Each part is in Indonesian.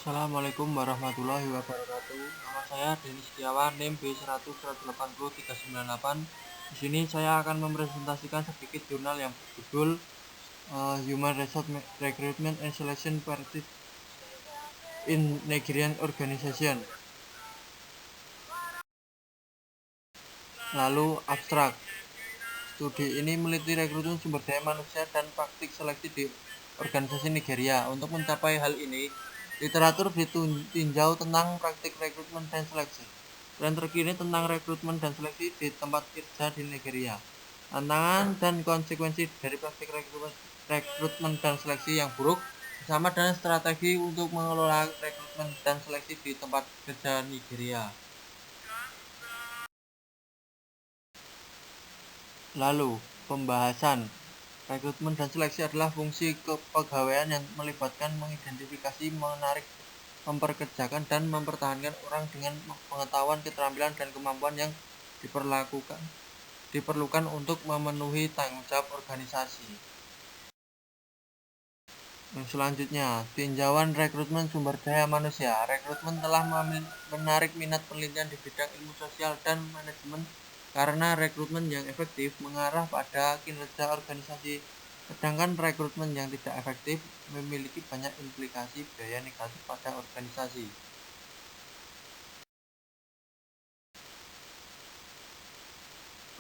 Assalamualaikum warahmatullahi wabarakatuh. Nama saya Denis Setiawan, NIM B1008398. Di sini saya akan mempresentasikan sedikit jurnal yang berjudul Human Resource Recruitment and Selection Practice in Nigerian Organization. Lalu abstrak. Studi ini meliti rekrutmen sumber daya manusia dan praktik seleksi di organisasi Nigeria. Untuk mencapai hal ini, literatur ditinjau tentang praktik rekrutmen dan seleksi. Tren terkini tentang rekrutmen dan seleksi di tempat kerja di Nigeria. Tantangan dan konsekuensi dari praktik rekrutmen dan seleksi yang buruk, bersama dengan strategi untuk mengelola rekrutmen dan seleksi di tempat kerja Nigeria. Lalu, pembahasan rekrutmen dan seleksi adalah fungsi kepegawaian yang melibatkan mengidentifikasi, menarik, memperkerjakan, dan mempertahankan orang dengan pengetahuan, keterampilan, dan kemampuan yang diperlukan untuk memenuhi tanggung jawab organisasi. Selanjutnya, tinjauan rekrutmen sumber daya manusia. Rekrutmen telah menarik minat penelitian di bidang ilmu sosial dan manajemen karena rekrutmen yang efektif mengarah pada kinerja organisasi, sedangkan rekrutmen yang tidak efektif memiliki banyak implikasi biaya negatif pada organisasi.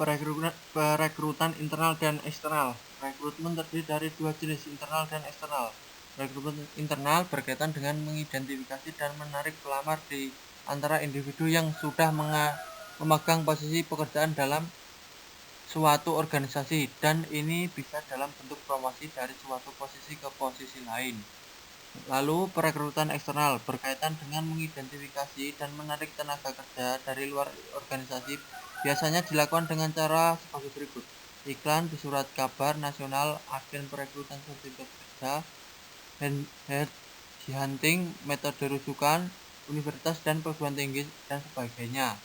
Perekrutan internal dan eksternal. Rekrutmen terdiri dari dua jenis, internal dan eksternal. Rekrutmen internal berkaitan dengan mengidentifikasi dan menarik pelamar di antara individu yang sudah memegang posisi pekerjaan dalam suatu organisasi, dan ini bisa dalam bentuk promosi dari suatu posisi ke posisi lain. Lalu perekrutan eksternal berkaitan dengan mengidentifikasi dan menarik tenaga kerja dari luar organisasi, biasanya dilakukan dengan cara sebagai berikut: iklan di surat kabar nasional, agen perekrutan sertifikat kerja, headhunting, metode rujukan, universitas dan perguruan tinggi, dan sebagainya.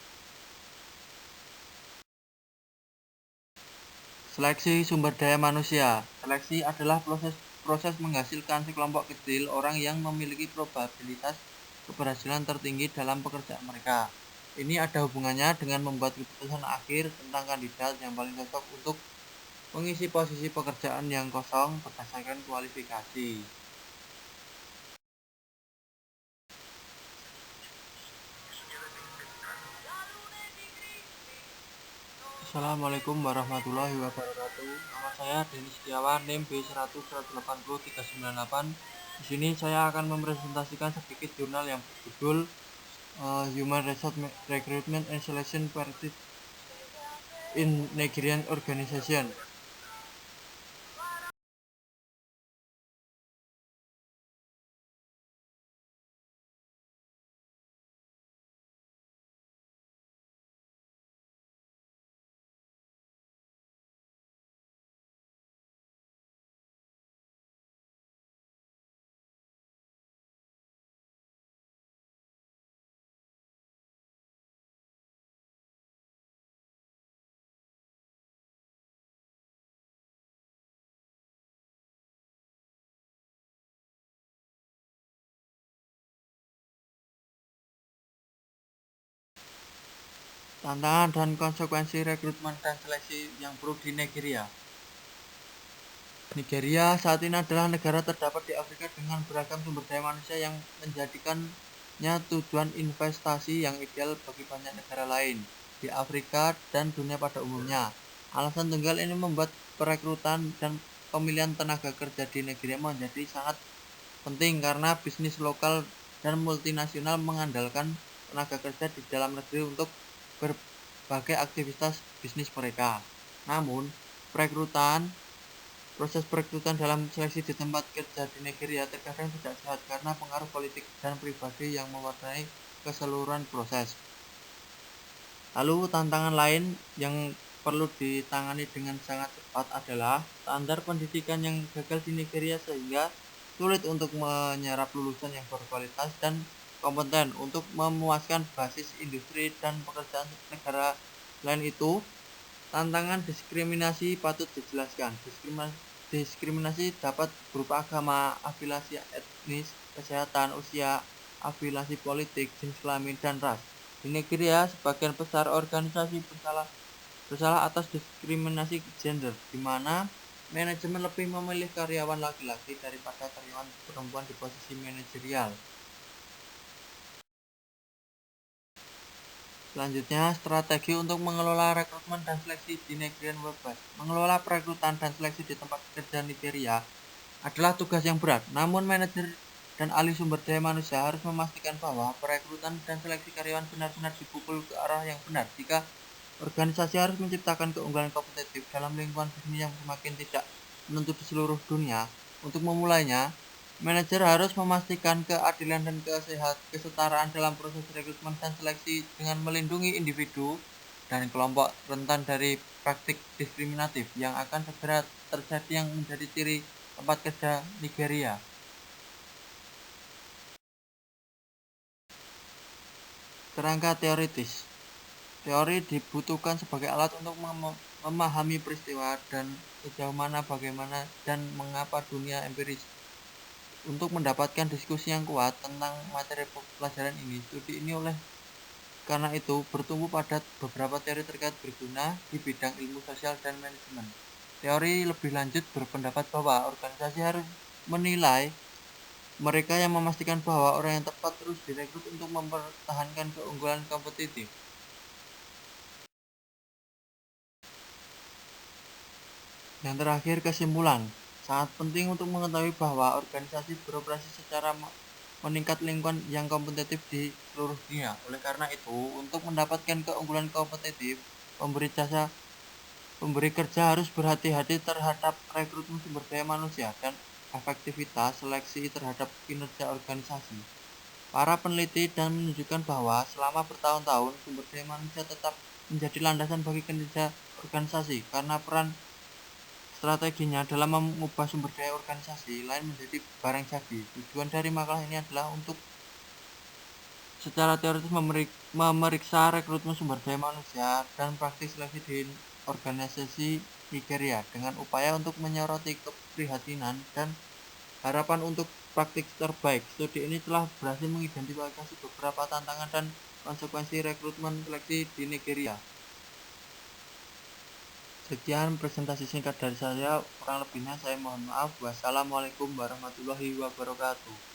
Seleksi sumber daya manusia. Seleksi adalah proses menghasilkan sekelompok kecil orang yang memiliki probabilitas keberhasilan tertinggi dalam pekerjaan mereka. Ini ada hubungannya dengan membuat keputusan akhir tentang kandidat yang paling cocok untuk mengisi posisi pekerjaan yang kosong berdasarkan kualifikasi. Assalamualaikum warahmatullahi wabarakatuh. Nama saya Denis Setiawan, NIM B1008398. Di sini saya akan mempresentasikan sedikit jurnal yang berjudul Human Resource Recruitment and Selection Practice in Nigerian Organization. Tantangan dan konsekuensi rekrutmen dan seleksi yang buruk di Nigeria. Nigeria saat ini adalah negara terdapat di Afrika dengan beragam sumber daya manusia yang menjadikannya tujuan investasi yang ideal bagi banyak negara lain di Afrika dan dunia pada umumnya. Alasan tunggal ini membuat perekrutan dan pemilihan tenaga kerja di Nigeria menjadi sangat penting karena bisnis lokal dan multinasional mengandalkan tenaga kerja di dalam negeri untuk berbagai aktivitas bisnis mereka. Namun, proses perekrutan dalam seleksi di tempat kerja di Nigeria terkadang tidak sehat karena pengaruh politik dan pribadi yang mewarnai keseluruhan proses. Lalu tantangan lain yang perlu ditangani dengan sangat cepat adalah standar pendidikan yang gagal di Nigeria sehingga sulit untuk menyerap lulusan yang berkualitas dan kompeten untuk memuaskan basis industri dan pekerjaan negara. Selain itu, tantangan diskriminasi patut dijelaskan. Diskriminasi dapat berupa agama, afiliasi etnis, kesehatan, usia, afiliasi politik, jenis kelamin, dan ras. Di Nigeria, sebagian besar organisasi bersalah atas diskriminasi gender, di mana manajemen lebih memilih karyawan laki-laki daripada karyawan perempuan di posisi manajerial. Selanjutnya, strategi untuk mengelola rekrutmen dan seleksi di Nigerian Workforce. Mengelola perekrutan dan seleksi di tempat kerja Nigeria adalah tugas yang berat, namun manajer dan ahli sumber daya manusia harus memastikan bahwa perekrutan dan seleksi karyawan benar-benar dipukul ke arah yang benar. Jika organisasi harus menciptakan keunggulan kompetitif dalam lingkungan bisnis yang semakin tidak menentu di seluruh dunia, untuk memulainya, manajer harus memastikan keadilan dan kesetaraan dalam proses rekrutmen dan seleksi dengan melindungi individu dan kelompok rentan dari praktik diskriminatif yang akan segera terjadi yang menjadi ciri tempat kerja Nigeria. Kerangka teoritis. Teori dibutuhkan sebagai alat untuk memahami peristiwa dan sejauh mana, bagaimana, dan mengapa dunia empiris. Untuk mendapatkan diskusi yang kuat tentang materi pelajaran ini, studi ini karena itu bertumbuh pada beberapa teori terkait berguna di bidang ilmu sosial dan manajemen. Teori lebih lanjut berpendapat bahwa organisasi harus menilai mereka yang memastikan bahwa orang yang tepat terus direkrut untuk mempertahankan keunggulan kompetitif. Yang terakhir, kesimpulan. Sangat penting untuk mengetahui bahwa organisasi beroperasi secara meningkat lingkungan yang kompetitif di seluruh dunia. Oleh karena itu, untuk mendapatkan keunggulan kompetitif, pemberi kerja harus berhati-hati terhadap rekrutmen sumber daya manusia dan efektivitas seleksi terhadap kinerja organisasi. Para peneliti dan menunjukkan bahwa selama bertahun-tahun sumber daya manusia tetap menjadi landasan bagi kinerja organisasi karena peran strateginya dalam mengubah sumber daya organisasi lain menjadi barang jadi. Tujuan dari makalah ini adalah untuk secara teoritis memeriksa rekrutmen sumber daya manusia dan praktik seleksi di organisasi Nigeria dengan upaya untuk menyoroti keprihatinan dan harapan untuk praktik terbaik. Studi ini telah berhasil mengidentifikasi beberapa tantangan dan konsekuensi rekrutmen seleksi di Nigeria. Sekian presentasi singkat dari saya, kurang lebihnya saya mohon maaf. Wassalamualaikum warahmatullahi wabarakatuh.